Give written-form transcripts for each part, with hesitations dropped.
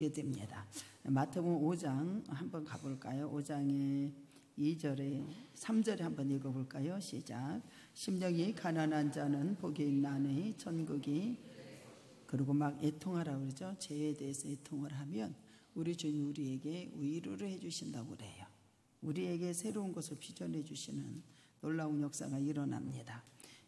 됩니다. 마태복음 5장 한번 가볼까요? 5장의 2절에 3절에 한번 읽어볼까요? 시작. 심령이 가난한 자는 복이 있나니 천국이, 그리고 막 애통하라고 그러죠. 죄에 대해서 애통을 하면 우리 주님 우리에게 위로를 해주신다고 그래요. 우리에게 새로운 것을 비전해 주시는 놀라운 역사가 일어납니다.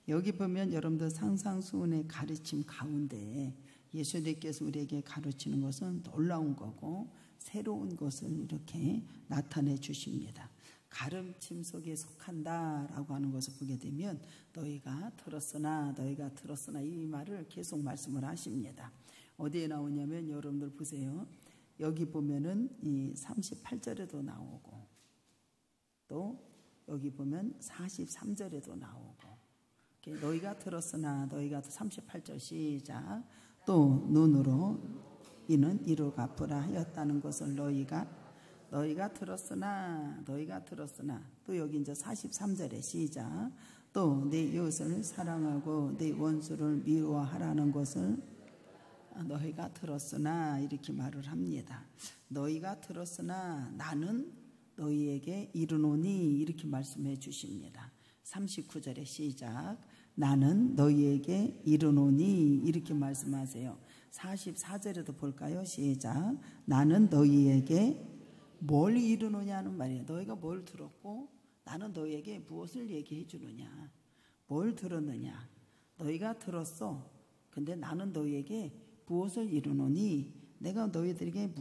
여기 보면 여러분들 상상수훈의 가르침 가운데 예수님께서 우리에게 가르치는 것은 놀라운 거고 새로운 것을 이렇게 나타내 주십니다. 가르침 속에 속한다라고 하는 것을 보게 되면 너희가 들었으나 이 말을 계속 말씀을 하십니다. 어디에 나오냐면 여러분들 보세요. 여기 보면은 이 38절에도 나오고 또 여기 보면 43절에도 나오고 너희가 들었으나 너희가 38절 시작. 또 눈으로 이는 이로 갚으라 하였다는 것을 너희가 들었으나 또 여기 이제 43절에 시작. 또 내 이웃을 사랑하고 내 원수를 미워하라는 것을 너희가 들었으나 이렇게 말을 합니다. 너희가 들었으나 나는 너희에게 이르노니 이렇게 말씀해 주십니다. 39절에 시작. 나는 너희에게 이르노니 이렇게 말씀하세요. 44절에도 볼까요? 시작. 나는 너희에게 뭘 이르노냐는 말이에요. 너희가 뭘 들었고 나는 너희에게 무엇을 얘기해 주느냐. 뭘 들었느냐. 너희가 들었어. 근데 나는 너희에게 무엇을 이르노니 내가 너희들에게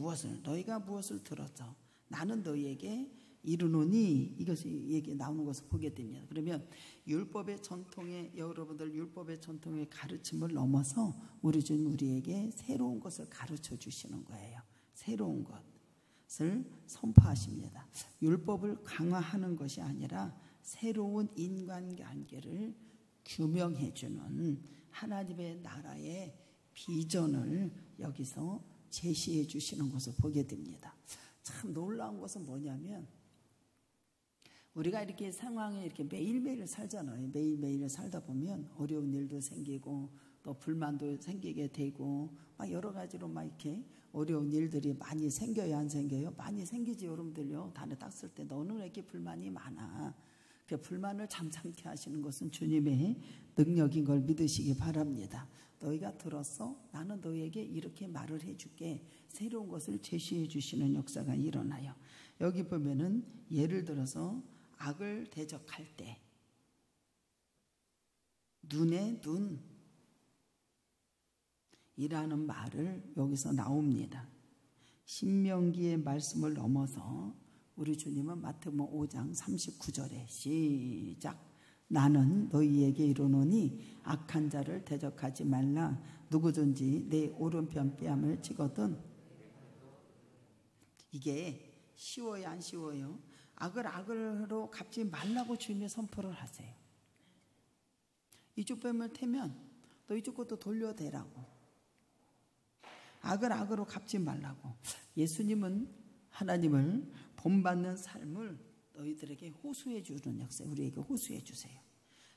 너희가 무엇을 들었어. 나는 너희에게 이르노니 이것이 얘기 나오는 것을 보게 됩니다. 그러면 율법의 전통의 여러분들 율법의 전통의 가르침을 넘어서 우리 주님 우리에게 새로운 것을 가르쳐 주시는 거예요. 새로운 것을 선포하십니다. 율법을 강화하는 것이 아니라 새로운 인간관계를 규명해 주는 하나님의 나라의 비전을 여기서 제시해 주시는 것을 보게 됩니다. 참 놀라운 것은 뭐냐면 우리가 이렇게 상황에 이렇게 매일매일 살잖아요. 매일매일 살다 보면 어려운 일도 생기고 또 불만도 생기게 되고 막 여러 가지로 막 이렇게 어려운 일들이 많이 생겨요, 안 생겨요? 많이 생기지 여러분들요. 단에 딱 쓸 때 너는 왜 이렇게 불만이 많아? 그 불만을 잠잠케 하시는 것은 주님의 능력인 걸 믿으시기 바랍니다. 너희가 들었어? 나는 너희에게 이렇게 말을 해줄게. 새로운 것을 제시해 주시는 역사가 일어나요. 여기 보면은 예를 들어서 악을 대적할 때 눈에 눈이라는 말을 여기서 나옵니다. 신명기의 말씀을 넘어서 우리 주님은 마태복음 5장 39절에 시작. 나는 너희에게 이르노니 악한 자를 대적하지 말라. 누구든지 내 오른편 뺨을 치거든. 이게 쉬워요, 안 쉬워요? 악을 악으로 갚지 말라고 주님의 선포를 하세요. 이쪽 뺨을 태면 너 이쪽 것도 돌려대라고. 악을 악으로 갚지 말라고. 예수님은 하나님을 본받는 삶을 너희들에게 호소해 주는 역사, 우리에게 호소해 주세요.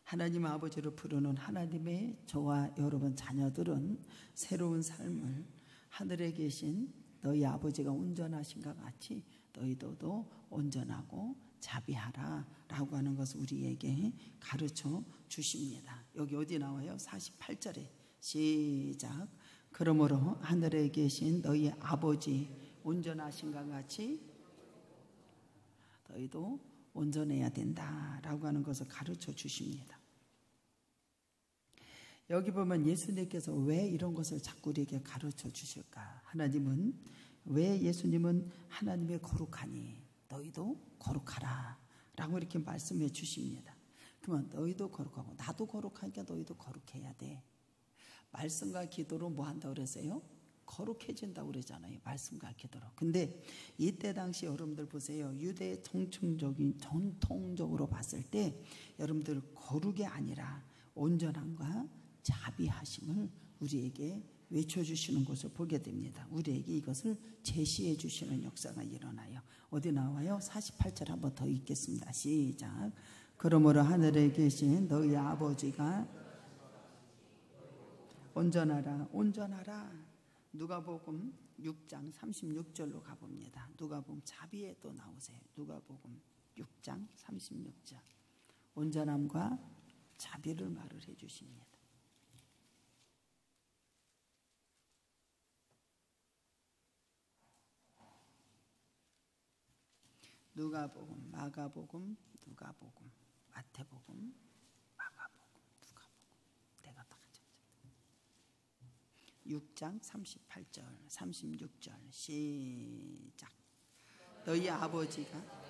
하나님 아버지를 부르는 하나님의 저와 여러분 자녀들은 새로운 삶을 하늘에 계신 너희 아버지가 온전하신가 같이 너희도 온전하고 자비하라 라고 하는 것을 우리에게 가르쳐 주십니다. 여기 어디 나와요? 48절에 시작. 그러므로 하늘에 계신 너희 아버지 온전하신가 같이 너희도 온전해야 된다라고 하는 것을 가르쳐 주십니다. 여기 보면 예수님께서 왜 이런 것을 자꾸 우리에게 가르쳐 주실까? 왜 예수님은 하나님의 거룩하니 너희도 거룩하라 라고 이렇게 말씀해 주십니다. 그러면 너희도 거룩하고 나도 거룩하니까 너희도 거룩해야 돼. 말씀과 기도로 뭐 한다고 그랬어요? 거룩해진다고 그러잖아요. 말씀과 기도로. 근데 이때 당시 여러분들 보세요. 유대 전통적으로 봤을 때 여러분들 거룩이 아니라 온전함과 자비하심을 우리에게 외쳐주시는 것을 보게 됩니다. 우리에게 이것을 제시해 주시는 역사가 일어나요. 어디 나와요? 48절 한번 더 읽겠습니다. 시작. 그러므로 하늘에 계신 너희 아버지가 온전하라. 누가복음 6장 36절로 가봅니다. 누가복음 자비에 또 나오세요. 누가복음 6장 36절. 온전함과 자비를 말을 해주십니다. 누가복음, 마가복음, 누가복음, 마태복음, 마가복음, 누가복음. 내가 다 가졌죠. 6장 38절, 36절 시작. 너희 아버지가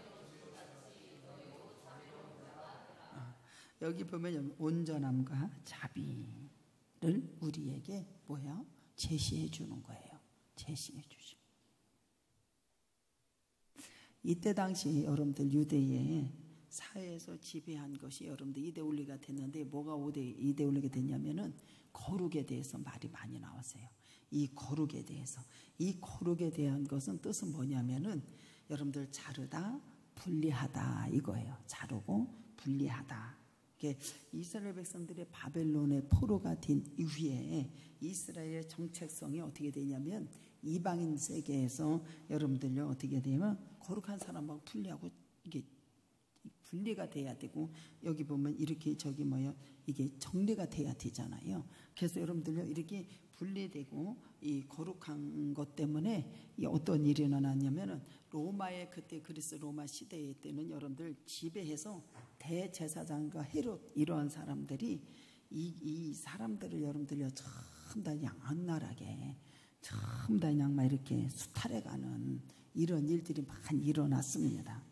여기 보면 온전함과 자비를 우리에게 뭐야? 제시해 주는 거예요. 제시해 주시. 이때 당시 여러분들 유대의 사회에서 지배한 것이 여러분들 이데올리가 됐는데 뭐가 이데올리가 됐냐면은 거룩에 대해서 말이 많이 나왔어요. 이 거룩에 대해서. 이 거룩에 대한 것은 뜻은 뭐냐면은 여러분들 자르다 분리하다 이거예요. 자르고 분리하다. 이스라엘 백성들의 바벨론의 포로가 된 이후에 이스라엘의 정체성이 어떻게 되냐면 이방인 세계에서 여러분들요 어떻게 되면 거룩한 사람하고 분리하고 이게 분리가 돼야 되고 여기 보면 이렇게 저기 뭐요 이게 정리가 돼야 되잖아요. 그래서 여러분들요 이렇게 분리되고 이 거룩한 것 때문에 이 어떤 일이 일어났냐면은 로마의 그때 그리스 로마 시대 때는 여러분들 지배해서 대제사장과 헤롯 이러한 사람들이 이 사람들을 여러분들요 전부 다 악랄하게 전부 다 그냥 막 이렇게 수탈해가는 이런 일들이 많이 일어났습니다.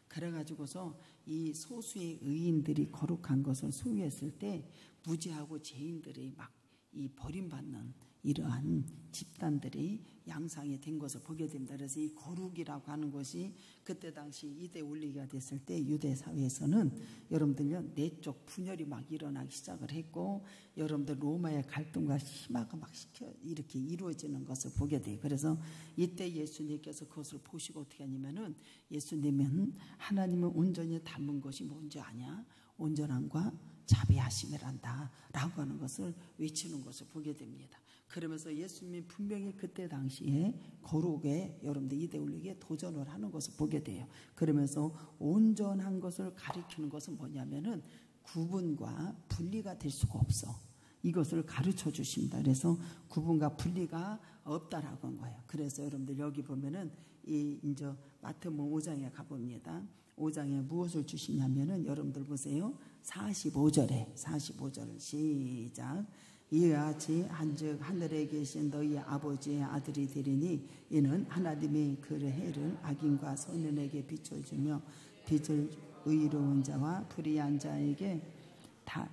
그래가지고서 이 소수의 의인들이 거룩한 것을 소유했을 때 무지하고 죄인들이 막 이 버림받는 이러한 집단들이 양상이 된 것을 보게 됩니다. 그래서 이 거룩이라고 하는 것이 그때 당시 이데올리가 됐을 때 유대 사회에서는 여러분들요 내적 분열이 막 일어나기 시작을 했고 여러분들 로마의 갈등과 심화가 막 이렇게 이루어지는 것을 보게 돼요. 그래서 이때 예수님께서 그것을 보시고 어떻게 하냐면은 예수님은 하나님을 온전히 닮은 것이 뭔지 아냐? 온전함과 자비하심이란다 라고 하는 것을 외치는 것을 보게 됩니다. 그러면서 예수님이 분명히 그때 당시에 거룩에 여러분들 이데올리기에 도전을 하는 것을 보게 돼요. 그러면서 온전한 것을 가리키는 것은 뭐냐면은 구분과 분리가 될 수가 없어. 이것을 가르쳐 주십니다. 그래서 구분과 분리가 없다라고 한 거예요. 그래서 여러분들 여기 보면은 이제 마태복음 5장에 가봅니다. 5장에 무엇을 주시냐면은 여러분들 보세요. 45절 시작. 이와 같이 한즉 하늘에 계신 너희 아버지의 아들이 되리니 이는 하나님이 그 해를 악인과 선인에게 비춰주며 빛을 의로운 자와 불의한 자에게 다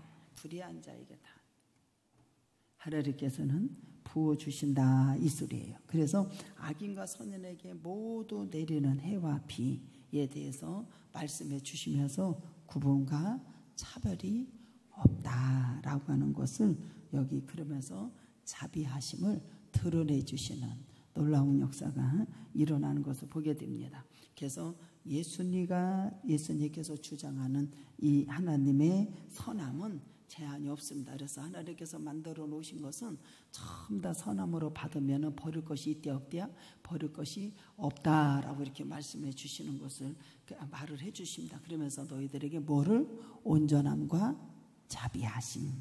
하나님께서는 부어주신다 이 소리예요. 그래서 악인과 선인에게 모두 내리는 해와 비에 대해서 말씀해 주시면서 구분과 차별이 없다라고 하는 것을 여기 그러면서 자비하심을 드러내 주시는 놀라운 역사가 일어나는 것을 보게 됩니다. 그래서 예수님께서 주장하는 이 하나님의 선함은 제한이 없습니다. 그래서 하나님께서 만들어 놓으신 것은 전부 다 선함으로 받으면 버릴 것이 있대 없대야? 버릴 것이 없다라고 이렇게 말씀해 주시는 것을 말을 해 주십니다. 그러면서 너희들에게 뭐를? 온전함과 자비하심을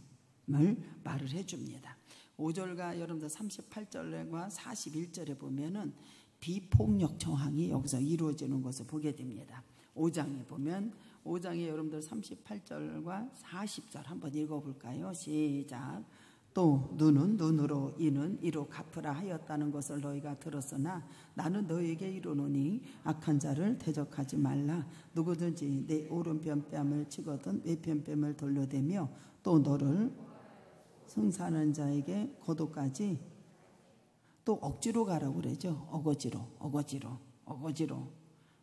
말을 해 줍니다. 5절과 여러분들 38절과 41절에 보면은 비폭력 저항이 여기서 이루어지는 것을 보게 됩니다. 5장에 보면 5장에 여러분들 38절과 40절 한번 읽어볼까요? 시작. 또 눈은 눈으로 이는 이로 갚으라 하였다는 것을 너희가 들었으나 나는 너희에게 이르노니 악한 자를 대적하지 말라. 누구든지 내 오른편 뺨을 치거든 왼편 뺨을 돌려대며 또 너를 승사하는 자에게 고도까지 또 억지로 가라고 그러죠. 어거지로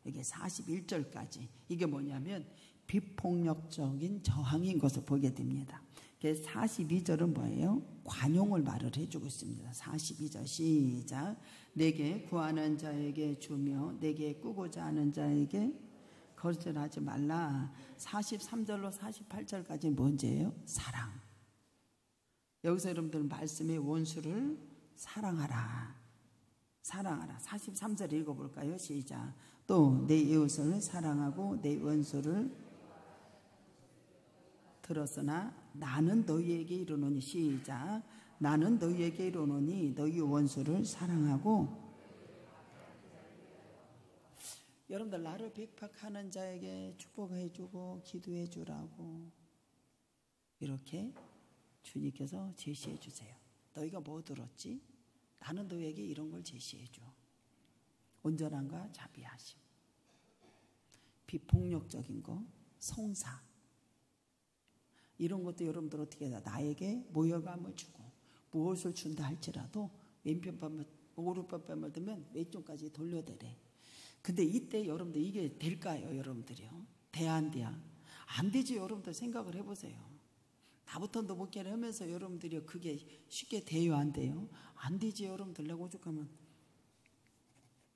이게 41절까지 이게 뭐냐면 비폭력적인 저항인 것을 보게 됩니다. 42절은 뭐예요? 관용을 말을 해주고 있습니다. 42절 시작. 내게 구하는 자에게 주며 내게 꾸고자 하는 자에게 거절하지 말라. 43절로 48절까지 뭔지예요? 사랑. 여기서 여러분들 말씀의 원수를 사랑하라. 사랑하라. 43절 읽어볼까요? 시작. 또 내 이웃을 사랑하고 내 원수를 들었으나 나는 너희에게 이르노니 시작. 나는 너희에게 이르노니 너희 원수를 사랑하고. 여러분들 나를 핍박하는 자에게 축복해 주고 기도해 주라고 이렇게 주님께서 제시해 주세요. 너희가 뭐 들었지? 나는 너희에게 이런 걸 제시해 줘. 온전함과 자비하심, 비폭력적인 거, 성사, 이런 것도 여러분들 어떻게 해야 돼? 나에게 모욕감을 주고 무엇을 준다 할지라도 왼편뺨을 오른편뺨을 들면 왼쪽까지 돌려대래. 근데 이때 여러분들 이게 될까요? 여러분들이요? 안 돼야? 안 되지. 여러분들 생각을 해보세요. 나부터 너 못깨려 하면서 여러분들이 그게 쉽게 돼요? 안 돼요? 안 되지. 여러분들 내가 오죽하면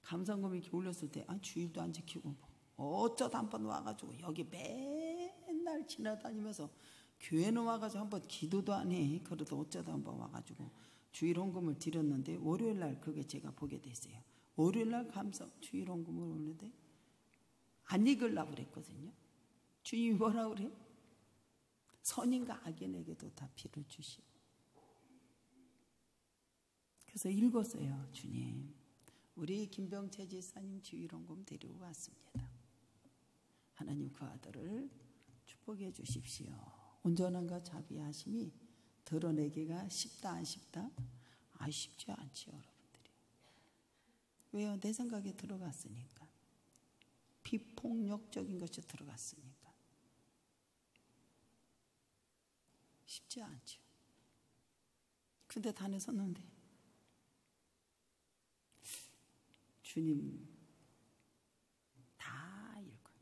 감상금 이렇게 올렸을 때 주일도 안 지키고 어쩌다 한번 와가지고 여기 맨날 지나다니면서 교회는 와가지고 한번 기도도 안 해. 그래도 어쩌다 한번 와가지고 주일 헌금을 드렸는데 월요일날 그게 제가 보게 됐어요. 월요일날 주일 헌금을 올렸는데 안 읽으려고 그랬거든요. 주님이 뭐라 그래? 선인과 악인에게도 다 피를 주시고. 그래서 읽었어요. 주님, 우리 김병채 지사님 주일 헌금 드리고 왔습니다. 하나님 그 아들을 축복해 주십시오. 온전함과 자비하심이 드러내기가 쉽다 안 쉽다? 쉽지 않지요, 여러분들이. 왜요? 내 생각에 들어갔으니까. 비폭력적인 것이 들어갔으니까. 쉽지 않죠. 근데 단에 섰는데 주님 다 읽고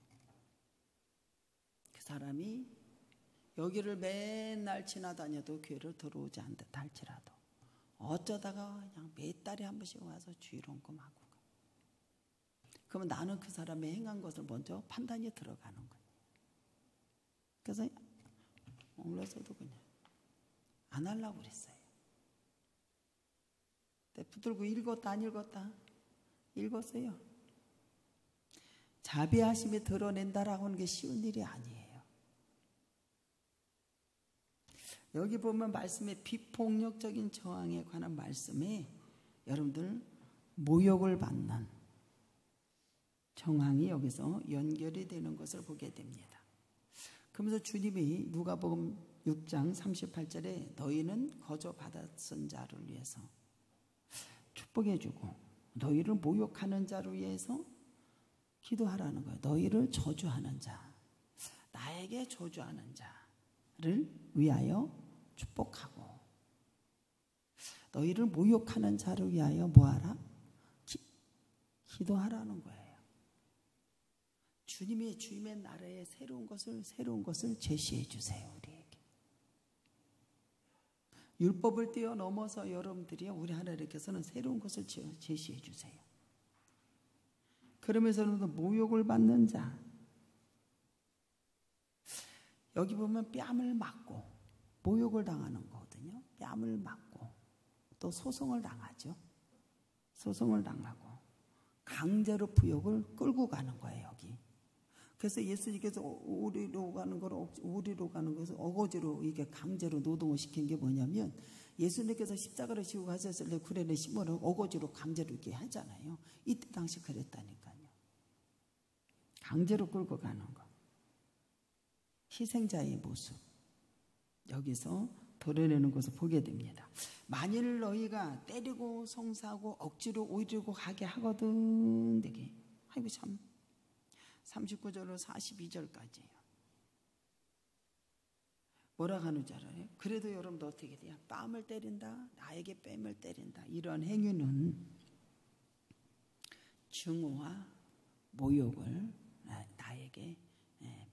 그 사람이 여기를 맨날 지나다녀도 교회를 들어오지 않듯 할지라도 어쩌다가 그냥 몇 달에 한 번씩 와서 주일 헌금하고 가. 그러면 나는 그 사람의 행한 것을 먼저 판단이 들어가는 거예요. 그래서 올라서도 그냥 안 하려고 그랬어요. 근데 붙들고 읽었다 안 읽었다? 읽었어요. 자비하심이 드러낸다라고 하는 게 쉬운 일이 아니에요. 여기 보면 말씀에 비폭력적인 저항에 관한 말씀에 여러분들 모욕을 받는 정황이 여기서 연결이 되는 것을 보게 됩니다. 그러면서 주님이 누가복음 6장 38절에 너희는 거저 받았은 자를 위해서 축복해 주고 너희를 모욕하는 자를 위해서 기도하라는 거예요. 너희를 저주하는 자, 나에게 저주하는 자를 위하여 축복하고 너희를 모욕하는 자를 위하여 뭐하라? 기도하라는 거예요. 주님이 주님의 나라의 새로운 것을 제시해 주세요. 우리에게. 율법을 뛰어넘어서 여러분들이 우리 하나님께서는 새로운 것을 제시해 주세요. 그러면서는 모욕을 받는 자, 여기 보면 뺨을 맞고 모욕을 당하는 거거든요. 뺨을 맞고 또 소송을 당하죠. 소송을 당하고 강제로 부역을 끌고 가는 거예요. 여기. 그래서 예수님께서 우리로 가는 것을 어거지로 이게 강제로 노동을 시킨 게 뭐냐면 예수님께서 십자가를 지고 가셨을 때 구레네 시몬을 어거지로 강제로 이렇게 하잖아요. 이때 당시 그랬다니까요. 강제로 끌고 가는 거. 희생자의 모습. 여기서 드러내는 것을 보게 됩니다. 만일 너희가 때리고 성사하고 억지로 오히려 가게 하거든. 되게. 아이고 참. 39절로 42절까지예요. 뭐라 하는 줄 알아요? 그래도 여러분도 어떻게 돼요? 뺨을 때린다. 나에게 뺨을 때린다. 이런 행위는 증오와 모욕을 나에게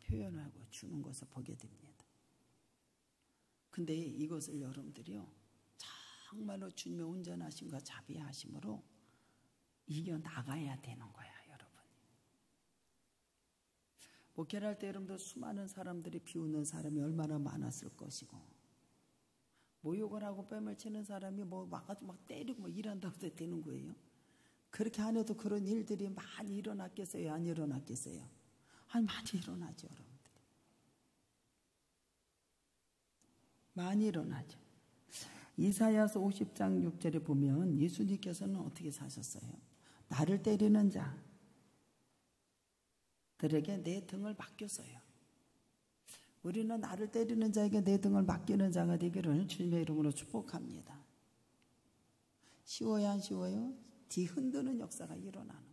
표현하고 주는 것을 보게 됩니다. 근데 이것을 여러분들이요 정말로 주님의 온전하심과 자비하심으로 이겨나가야 되는 거야. 목회를 할 때 여러분들 수많은 사람들이 비웃는 사람이 얼마나 많았을 것이고 모욕을 하고 뺨을 치는 사람이 막 때리고 막 일한다고 해도 되는 거예요. 그렇게 안 해도 그런 일들이 많이 일어났겠어요? 안 일어났겠어요? 아니, 많이 일어나죠, 여러분들. 많이 일어나죠. 이사야서 50장 6절에 보면 예수님께서는 어떻게 사셨어요? 나를 때리는 자들에게 내 등을 맡겼어요. 우리는 나를 때리는 자에게 내 등을 맡기는 자가 되기를 주님의 이름으로 축복합니다. 쉬워요, 안 쉬워요? 뒤흔드는 역사가 일어나는 거예요.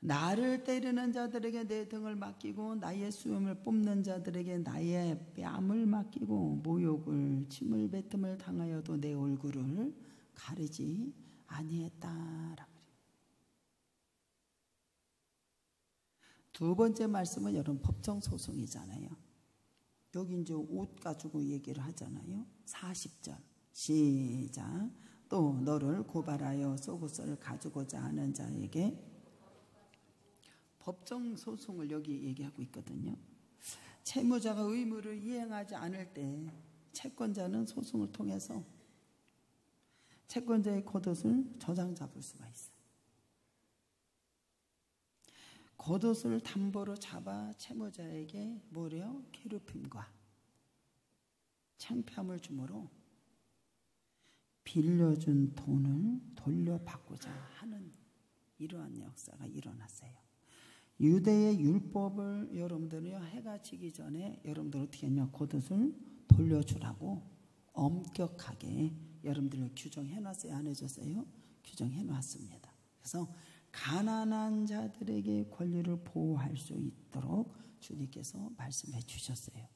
나를 때리는 자들에게 내 등을 맡기고 나의 수염을 뽑는 자들에게 나의 뺨을 맡기고 모욕을 침을 뱉음을 당하여도 내 얼굴을 가리지 아니했다라. 두 번째 말씀은 여러분 법정 소송이잖아요. 여기 이제 옷 가지고 얘기를 하잖아요. 40절 시작. 또 너를 고발하여 속옷을 가지고자 하는 자에게 법정 소송을 여기 얘기하고 있거든요. 채무자가 의무를 이행하지 않을 때 채권자는 소송을 통해서 채권자의 겉옷을 저장 잡을 수가 있어요. 겉옷을 담보로 잡아 채무자에게 뭐래요? 괴롭힘과 창피함을 주므로 빌려준 돈을 돌려받고자 하는 이러한 역사가 일어났어요. 유대의 율법을 여러분들은요, 해가 지기 전에 여러분들 어떻게 했냐? 겉옷을 돌려주라고 엄격하게 여러분들을 규정해놨어요? 안 해줬어요? 규정해놨습니다. 그래서 가난한 자들에게 권리를 보호할 수 있도록 주님께서 말씀해 주셨어요.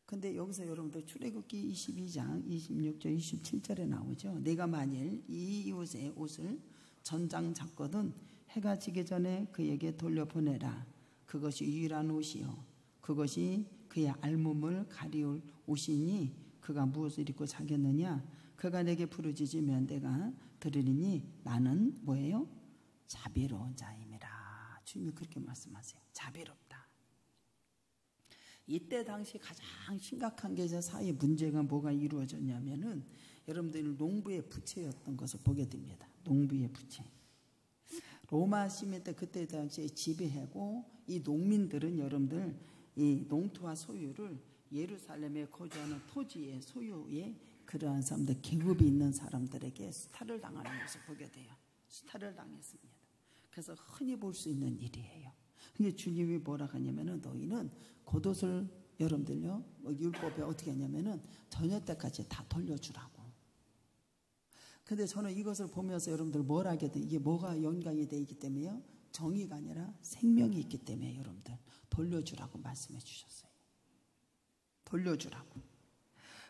근데 여기서 여러분들 출애굽기 22장 26절 27절에 나오죠. 내가 만일 이 이웃의 옷을 전장 잡거든 해가 지기 전에 그에게 돌려보내라. 그것이 유일한 옷이요 그것이 그의 알몸을 가리울 옷이니 그가 무엇을 입고 자겠느냐. 그가 내게 부르짖으면 내가 들으리니 나는 뭐예요? 자비로운 자임이라. 주님이 그렇게 말씀하세요. 자비롭다. 이때 당시 가장 심각한 게 사회 문제가 뭐가 이루어졌냐면은 여러분들이 농부의 부채였던 것을 보게 됩니다. 농부의 부채. 로마 시민 때 그때 당시에 지배하고 이 농민들은 여러분들 이 농토와 소유를 예루살렘에 거주하는 토지의 소유의 그러한 사람들, 계급이 있는 사람들에게 수탈을 당하는 것을 보게 돼요. 수탈을 당했습니다. 그래서 흔히 볼 수 있는 일이에요. 근데 주님이 뭐라 하냐면은 너희는 겉옷을 여러분들요 율법에 어떻게 하냐면은 저녁 때까지 다 돌려주라고. 근데 저는 이것을 보면서 여러분들 뭘 하게 돼? 이게 뭐가 연관이 돼 있기 때문에요? 정의가 아니라 생명이 있기 때문에 여러분들 돌려주라고 말씀해 주셨어요. 돌려주라고.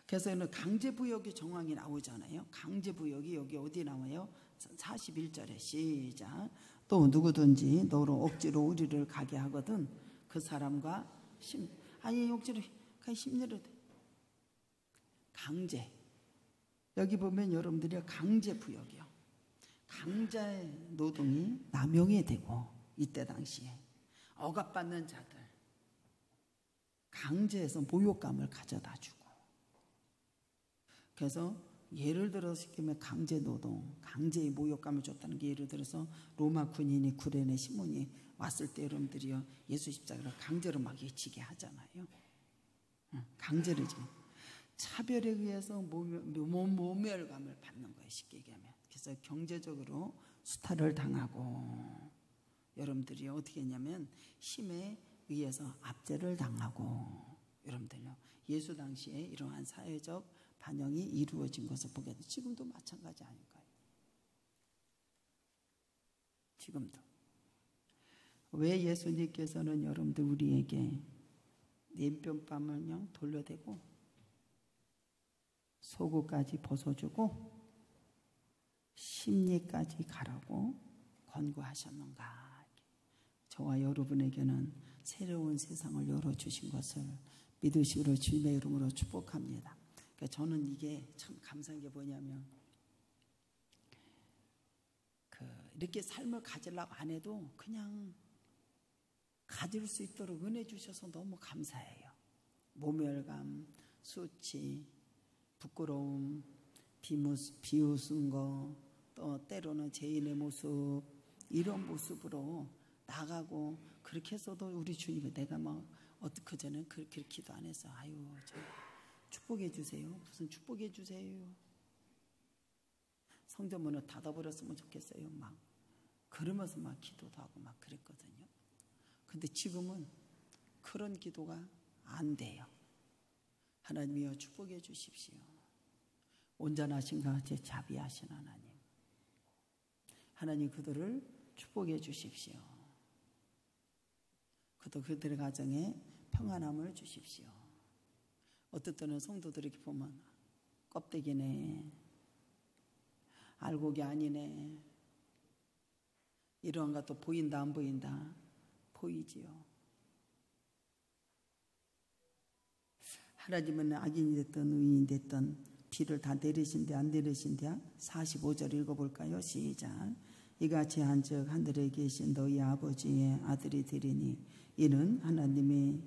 그래서 강제부역의 정황이 나오잖아요. 강제부역이 여기 어디 나와요? 41절에 시작. 또 누구든지 너로 억지로 우리를 가게 하거든 그 사람과 억지로 심리를 강제. 여기 보면 여러분들이 강제부역이요. 강제 노동이 남용이 되고 이때 당시에 억압받는 자들 강제해서 모욕감을 가져다 주고. 그래서 예를 들어서 시키면 강제 노동, 강제의 모욕감을 줬다는 게 예를 들어서 로마 군인이 구레네 시몬이 왔을 때 여러분들이요 예수 십자가를 강제로 막 예치게 하잖아요. 강제로 지금 차별에 의해서 모멸감을 받는 거예요. 쉽게 얘기하면. 그래서 경제적으로 수탈을 당하고 여러분들이 어떻게 했냐면 힘에 의해서 압제를 당하고 여러분들요 예수 당시에 이러한 사회적 반영이 이루어진 것을 보게 돼요. 지금도 마찬가지 아닐까요? 지금도. 왜 예수님께서는 여러분들 우리에게 냄병밤을 돌려대고 속옷까지 벗어주고 심리까지 가라고 권고하셨는가? 저와 여러분에게는 새로운 세상을 열어주신 것을 믿으시기로 주님의 이름으로 축복합니다. 그러니까 저는 이게 참 감사한 게 뭐냐면 이렇게 삶을 가지려고 안 해도 그냥 가질 수 있도록 은혜 주셔서 너무 감사해요. 모멸감, 수치, 부끄러움, 비웃은 거, 또 때로는 죄인의 모습, 이런 모습으로 나가고, 그렇게 해서도 우리 주님이 내가 그전엔 그렇게 기도 안 했어. 아유, 저 축복해 주세요. 무슨 축복해 주세요. 성전 문을 닫아버렸으면 좋겠어요. 막 그러면서 막 기도도 하고 막 그랬거든요. 근데 지금은 그런 기도가 안 돼요. 하나님이여 축복해 주십시오. 온전하신가 제 자비하신 하나님. 하나님 그들을 축복해 주십시오. 그들의 가정에 평안함을 주십시오. 어떨 때는 성도들에게 보면 껍데기네, 알곡이 아니네, 이러한 것도 보인다 안 보인다? 보이지요. 하나님은 악인이 됐든 의인이 됐든 비를 다 내리신대 안 내리신대? 45절 읽어볼까요? 시작. 이같이 한즉 하늘에 계신 너희 아버지의 아들이 되리니 이는 하나님의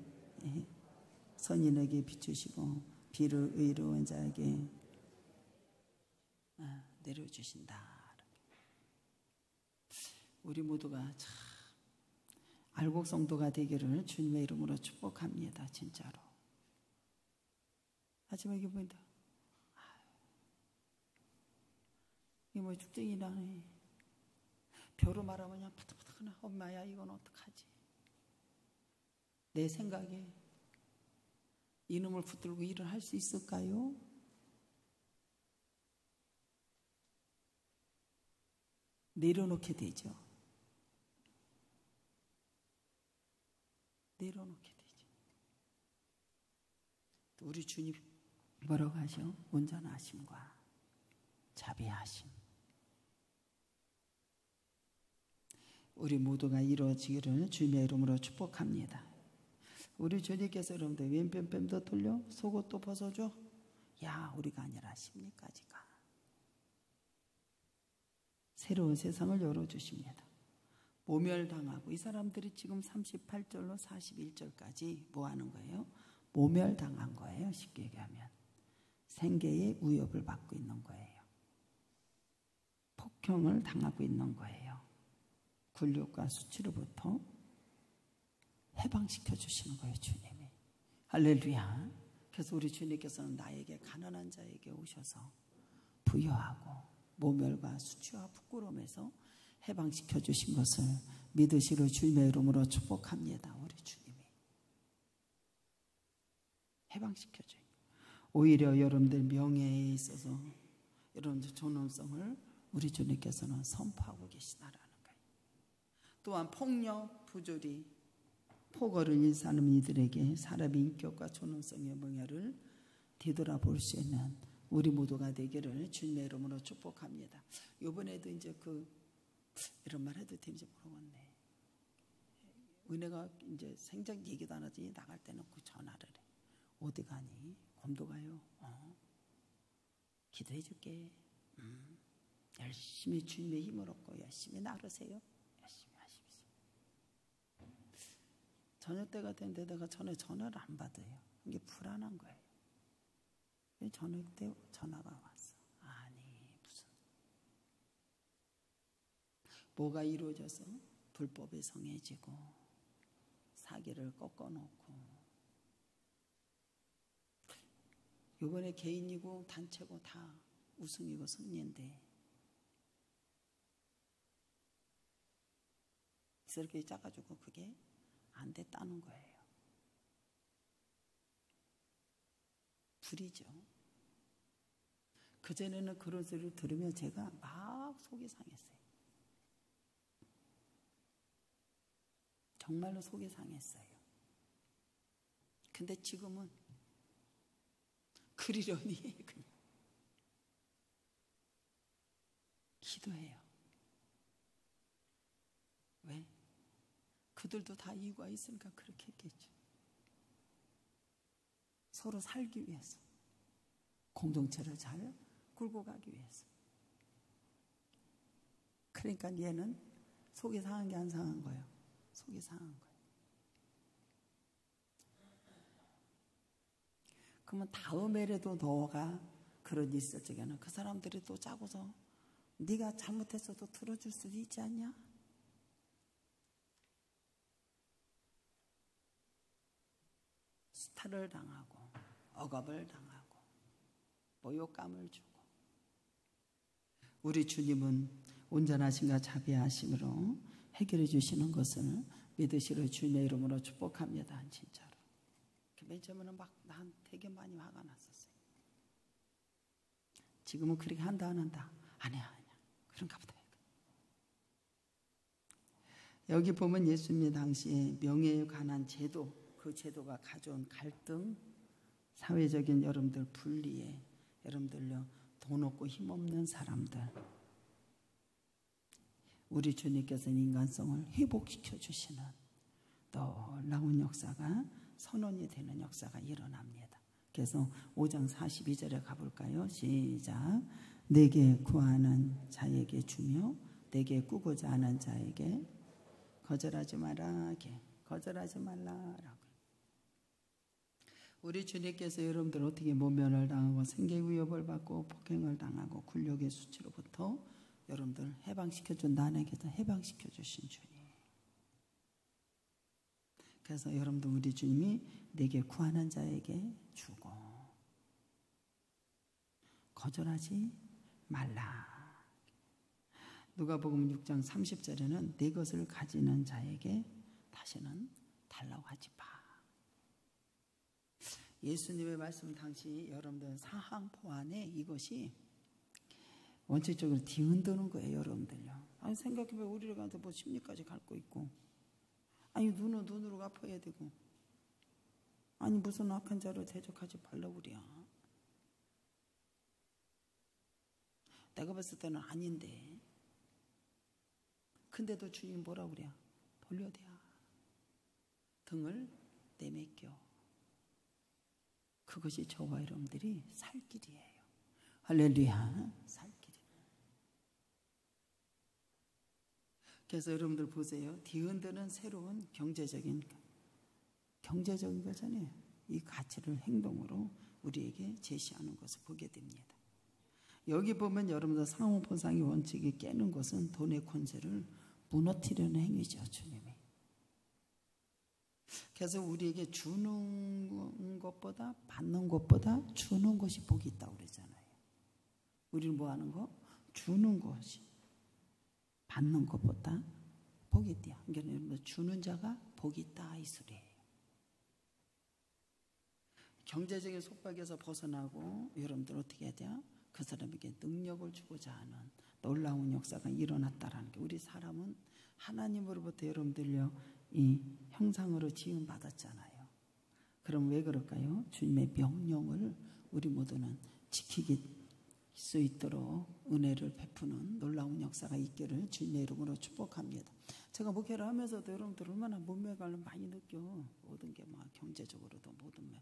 선인에게 비추시고 비를 의로운 자에게 내려주신다. 우리 모두가 참 알곡 성도가 되기를 주님의 이름으로 축복합니다. 진짜로. 마지막에 보인다. 이게 뭐 축쟁이라네. 벼로 말하면 그냥 푸득푸득하나. 엄마야 이건 어떡하지? 내 생각에 이놈을 붙들고 일을 할 수 있을까요? 내려놓게 되죠. 내려놓게 되죠. 또 우리 주님 뭐라고 하셔? 온전하심과 자비하심. 우리 모두가 이루어지기를 주님의 이름으로 축복합니다. 우리 주님께서 여러분들 왼편 뺨도 돌려 속옷도 벗어줘. 야, 우리가 아니라 십리까지가 새로운 세상을 열어주십니다. 모멸당하고 이 사람들이 지금 38절로 41절까지 뭐 하는 거예요? 모멸당한 거예요. 쉽게 얘기하면 생계의 위협을 받고 있는 거예요. 폭행을 당하고 있는 거예요. 굴욕과 수치로부터 해방시켜 주시는 거예요. 주님이. 할렐루야. 그래서 우리 주님께서는 나에게 가난한 자에게 오셔서 부여하고 모멸과 수치와 부끄러움에서 해방시켜 주신 것을 믿으시를 주님의 이름으로 축복합니다. 우리 주님이 해방시켜 줘요. 오히려 여러분들 명예에 있어서 여러분들 존엄성을 우리 주님께서는 선포하고 계시다라는 거예요. 또한 폭력, 부조리, 포거를 일사하는 이들에게 사람의 인격과 존엄성의 명예를 되돌아볼 수 있는 우리 모두가 되기를 주님의 이름으로 축복합니다. 이번에도 이제 이런 말 해도 되는지 모르겠네. 은혜가 이제 생전 얘기도 안 하지 나갈 때는 그 전화를 해. 어디 가니? 곰도 가요. 기도해 줄게. 열심히 주님의 힘을 얻고 열심히 나르세요. 열심히 하십시오. 저녁 때가 됐는데 내가 전화를 안 받아요. 이게 불안한 거예요. 저녁 때 전화가 왔어. 아니 무슨 뭐가 이루어져서 불법에 성해지고 사기를 꺾어놓고 이번에 개인이고 단체고 다 우승이고 승리인데 이렇게 짜가지고 그게 안 됐다는 거예요. 불이죠. 그전에는 그런 소리를 들으면 제가 막 속이 상했어요. 정말로 속이 상했어요. 근데 지금은 그리려니 그냥 기도해요. 왜? 그들도 다 이유가 있으니까 그렇게 했겠죠. 서로 살기 위해서, 공동체를 잘 끌고 가기 위해서. 그러니까 얘는 속이 상한 게 안 상한 거예요. 속이 상한 거예요. 그러면 다음에라도 너가 그런 있을 적에는 그 사람들이 또 짜고서 네가 잘못했어도 들어줄 수도 있지 않냐? 수탈을 당하고 억압을 당하고 모욕감을 주고. 우리 주님은 온전하심과 자비하심으로 해결해 주시는 것을 믿으시러 주님의 이름으로 축복합니다. 진짜로. 맨 처음에는 막 난 되게 많이 화가 났었어요. 지금은 그렇게 한다 안 한다? 아니야. 그런가 보다. 여기 보면 예수님 당시에 명예에 관한 제도, 그 제도가 가져온 갈등, 사회적인 여러분들 분리에 여러분들요 돈 없고 힘없는 사람들, 우리 주님께서는 인간성을 회복시켜 주시는 놀라운 역사가 선언이 되는 역사가 일어납니다. 그래서 5장 42절에 가볼까요? 시작. 내게 구하는 자에게 주며 내게 꾸고자 하는 자에게 거절하지 마라. 거절하지 말라라고. 우리 주님께서 여러분들 어떻게 모면을 당하고 생계 위협을 받고 폭행을 당하고 굴욕의 수치로부터 여러분들 해방시켜준 나에게도 해방시켜 주신 주님. 그래서 여러분들 우리 주님이 내게 구하는 자에게 주고 거절하지 말라. 누가복음 6장 30절에는 내 것을 가지는 자에게 다시는 달라고 하지 마. 예수님의 말씀 당시 여러분들 사항포 안에 이것이 원칙적으로 뒤흔드는 거예요. 여러분들요. 아니 생각해보면 우리를 가서 뭐 심리까지 갈 거 있고, 아니 눈은 눈으로 갚아야 되고, 아니 무슨 악한 자로 대적하지 말라고 그래. 내가 봤을 때는 아닌데, 근데도 주님 뭐라 그래? 돌려대야. 등을 내맡겨. 그것이 저와 여러분들이 살 길이에요. 할렐루야. 살 길. 그래서 여러분들 보세요. 뒤흔드는 새로운 경제적인 거잖아요. 이 가치를 행동으로 우리에게 제시하는 것을 보게 됩니다. 여기 보면 여러분들 상호보상의 원칙이 깨는 것은 돈의 권세를 무너뜨리는 행위죠. 주님이. 그래서 우리에게 주는 것보다 받는 것보다 주는 것이 복이 있다고 그러잖아요. 우리는 뭐 하는 거? 주는 것이 받는 것보다 복이 있대요. 그러니까 여러분들 주는 자가 복이 있다 이 소리예요. 경제적인 속박에서 벗어나고 여러분들 어떻게 해야 돼요? 그 사람에게 능력을 주고자 하는 놀라운 역사가 일어났다라는 게, 우리 사람은 하나님으로부터 여러분들요 이 형상으로 지음 받았잖아요. 그럼 왜 그럴까요? 주님의 명령을 우리 모두는 지키기 수 있도록 은혜를 베푸는 놀라운 역사가 있기를 주님의 이름으로 축복합니다. 제가 목회를 하면서도 여러분들 얼마나 문맥을 많이 느껴. 모든 게 막 경제적으로도 모든 면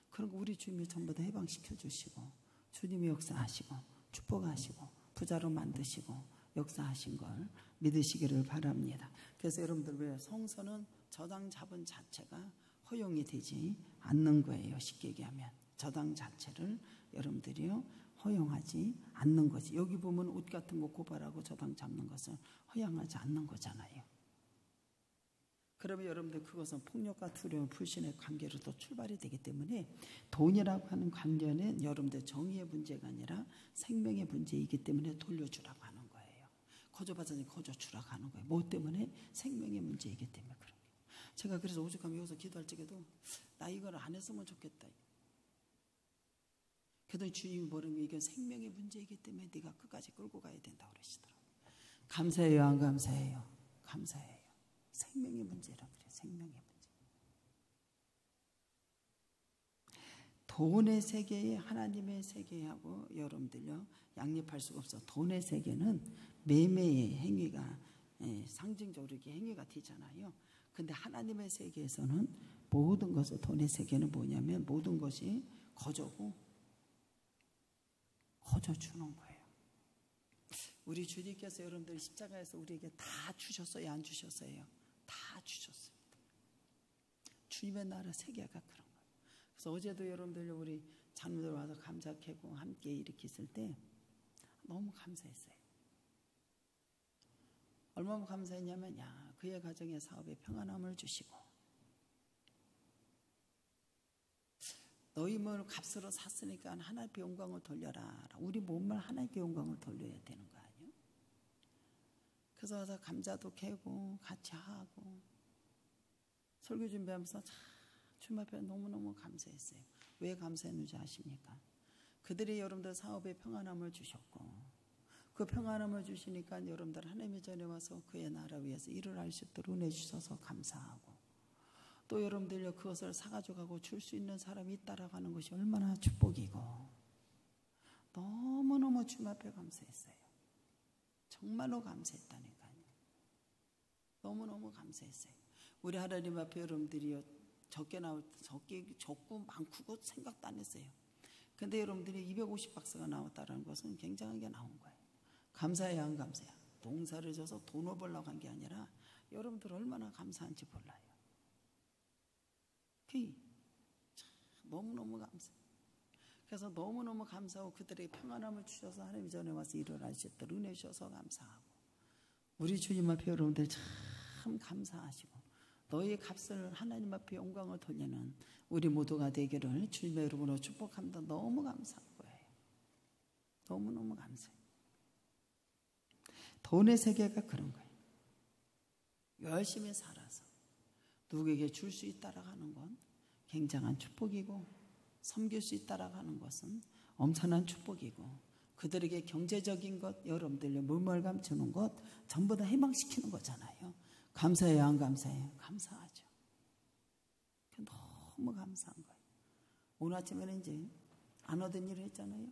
그런 거 우리 주님이 전부 다 해방시켜 주시고 주님이 역사하시고 축복하시고 부자로 만드시고 역사하신 걸 믿으시기를 바랍니다. 그래서 여러분들 왜 성서는 저당 자본 자체가 허용이 되지 않는 거예요. 쉽게 얘기하면 저당 자체를 여러분들이요 허용하지 않는 거지. 여기 보면 옷 같은 거 고발하고 저당 잡는 것을 허용하지 않는 거잖아요. 그러면 여러분들 그것은 폭력과 두려움, 불신의 관계로 또 출발이 되기 때문에 돈이라고 하는 관계는 여러분들 정의의 문제가 아니라 생명의 문제이기 때문에 돌려주라고 하는 거예요. 거저받으니 거저주라고 하는 거예요. 뭐 때문에? 생명의 문제이기 때문에 그런 거예요. 제가 그래서 오죽하면 여기서 기도할 적에도 나 이걸 안 했으면 좋겠다. 그랬더니 주님이 뭐라면 이게 생명의 문제이기 때문에 네가 끝까지 끌고 가야 된다고 그러시더라고요. 감사해요, 안 감사해요? 감사해요. 생명의 문제라 그래요. 생명의 문제. 돈의 세계에 하나님의 세계하고 여러분들요 양립할 수가 없어. 돈의 세계는 매매의 행위가 상징적으로 이렇게 행위가 되잖아요. 근데 하나님의 세계에서는 모든 것을, 돈의 세계는 뭐냐면 모든 것이 거저고 거저 주는 거예요. 우리 주님께서 여러분들 십자가에서 우리에게 다 주셨어요, 안 주셨어요? 다 주셨습니다. 주님의 나라 세계가 그런 거예요. 그래서 어제도 여러분들 우리 장로들 와서 감사 캐고 함께 이렇게 있을 때 너무 감사했어요. 얼마나 감사했냐면 그의 가정의 사업에 평안함을 주시고 너희 몸을 값으로 샀으니까 하나님께 영광을 돌려라. 우리 몸을 하나님께 영광을 돌려야 되는 거 아니에요? 그래서 와서 감자도 캐고 같이 하고 설교 준비하면서 주님 앞에 너무너무 감사했어요. 왜 감사했는지 아십니까? 그들이 여러분들 사업에 평안함을 주셨고 그 평안함을 주시니까 여러분들 하나님의 전에 와서 그의 나라 위해서 일을 할 수 있도록 은혜 주셔서 감사하고 또 여러분들요 그것을 사가져가고 줄 수 있는 사람이 있다라고 하는 것이 얼마나 축복이고 너무너무 주님 앞에 감사했어요. 정말로 감사했다니까요. 너무너무 감사했어요. 우리 하나님 앞에 여러분들이요 적게 적고 많고 생각도 안 했어요. 근데 여러분들이 250박스가 나왔다는 것은 굉장하게 나온 거예요. 감사해야 안 감사해야. 농사를 져서 돈을 벌려고 한 게 아니라 여러분들 얼마나 감사한지 몰라요. 너무너무 감사해요. 그래서 너무너무 감사하고 그들에게 평안함을 주셔서 하나님 전에 와서 일을 할 수 있도록 은혜 주셔서 감사하고 우리 주님 앞에 여러분들 참 감사하시고 너희의 값을 하나님 앞에 영광을 돌리는 우리 모두가 되기를 주님의 이름으로 축복합니다. 너무 감사한 거예요. 너무너무 감사해요. 돈의 세계가 그런 거예요. 열심히 살아서 누구에게 줄 수 있다라고 하는 건 굉장한 축복이고 섬길 수 있다라고 하는 것은 엄청난 축복이고 그들에게 경제적인 것 여러분들 물멀감 주는 것 전부 다 해방시키는 거잖아요. 감사해요 안 감사해요? 감사하죠. 너무 감사한 거예요. 오늘 아침에는 이제 안 얻은 일을 했잖아요.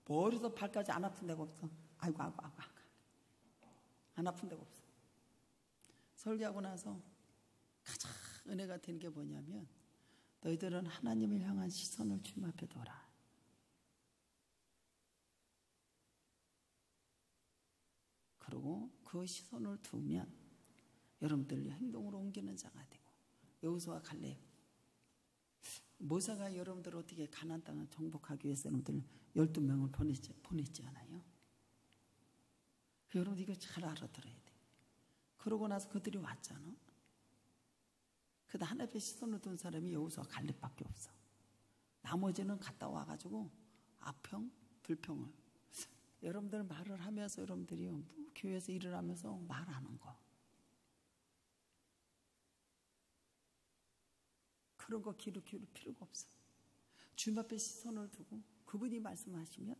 머리부터 발까지 안 아픈 데가 없어. 아이고 안 아픈 데가 없어. 설교하고 나서 가장 은혜가 되는 게 뭐냐면 너희들은 하나님을 향한 시선을 주님 앞에 둬라. 그리고 그 시선을 두면 여러분들 행동으로 옮기는 자가 되고 여호수아 갈렙 모세가 여러분들 어떻게 가나안 땅을 정복하기 위해서 여러분들 12명을 보냈지 않아요? 여러분 이거 잘 알아들어야 돼. 그러고 나서 그들이 왔잖아. 근데 하나님의 시선을 둔 사람이 여호수아 갈렙밖에 없어. 나머지는 갔다 와가지고 아평, 불평을 여러분들 말을 하면서 여러분들이 교회에서 일을 하면서 말하는 거 그런 거 기울 필요가 없어. 주님 앞에 시선을 두고 그분이 말씀하시면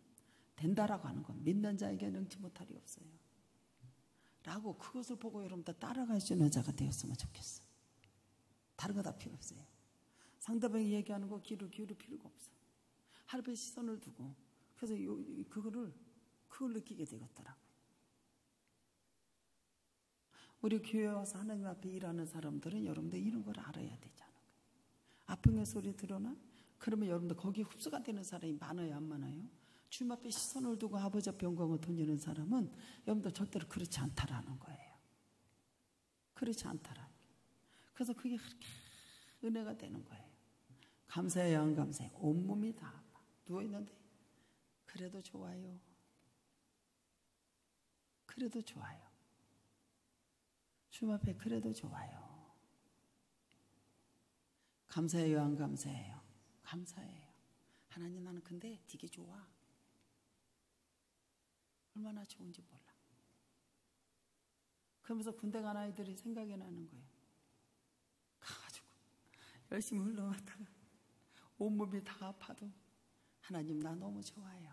된다라고 하는 건 믿는 자에게 능치 못할 리 없어요. 라고 그것을 보고 여러분들 따라갈 수 있는 자가 되었으면 좋겠어. 다른 거 다 필요 없어요. 상대방이 얘기하는 거 기울일 필요가 없어. 하나님의 시선을 두고 그래서 그걸 느끼게 되겠더라고요. 우리 교회에 와서 하나님 앞에 일하는 사람들은 여러분들 이런 걸 알아야 되잖아요. 아픔의 소리 들으나? 그러면 여러분들 거기에 흡수가 되는 사람이 많아요 안 많아요? 주님 앞에 시선을 두고 아버지 앞에 영광을 돌리는 사람은 여러분들 절대로 그렇지 않다라는 거예요. 그렇지 않다라는 거예요. 그래서 그게 그렇게 은혜가 되는 거예요. 감사해요 안 감사해요? 온몸이 다 아파. 누워있는데 그래도 좋아요. 그래도 좋아요. 주님 앞에 그래도 좋아요. 감사해요 안 감사해요? 감사해요. 하나님 나는 근데 되게 좋아. 얼마나 좋은지 몰라. 그러면서 군대 간 아이들이 생각이 나는 거예요. 가가지고 열심히 흘러갔다가 온몸이 다 아파도 하나님 나 너무 좋아요.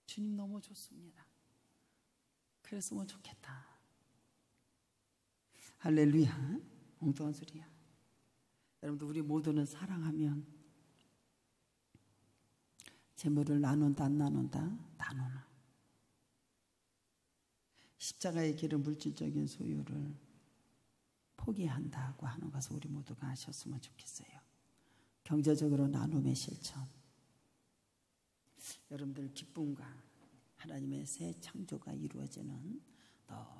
주님 너무 좋습니다. 그랬으면 좋겠다. 할렐루야. 엉뚱한 소리야. 여러분들 우리 모두는 사랑하면 재물을 나눈다 안 나눈다? 나누나. 십자가의 길은 물질적인 소유를 포기한다고 하는 것을 우리 모두가 아셨으면 좋겠어요. 경제적으로 나눔의 실천. 여러분들 기쁨과 하나님의 새 창조가 이루어지는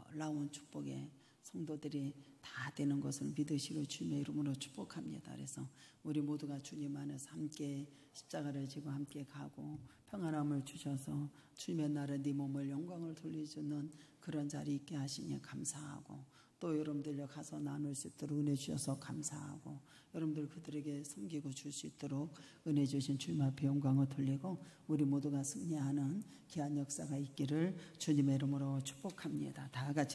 놀라운 축복의 성도들이 다 되는 것을 믿으시고 주님의 이름으로 축복합니다. 그래서 우리 모두가 주님 안에서 함께 십자가를 지고 함께 가고 평안함을 주셔서 주님의 날에 네 몸을 영광을 돌려주는 그런 자리 있게 하시니 감사하고, 또 여러분들려 가서 나눌 수 있도록 은혜 주셔서 감사하고, 여러분들 그들에게 섬기고 줄 수 있도록 은혜 주신 주님 앞에 영광을 돌리고, 우리 모두가 승리하는 귀한 역사가 있기를 주님의 이름으로 축복합니다. 다 같이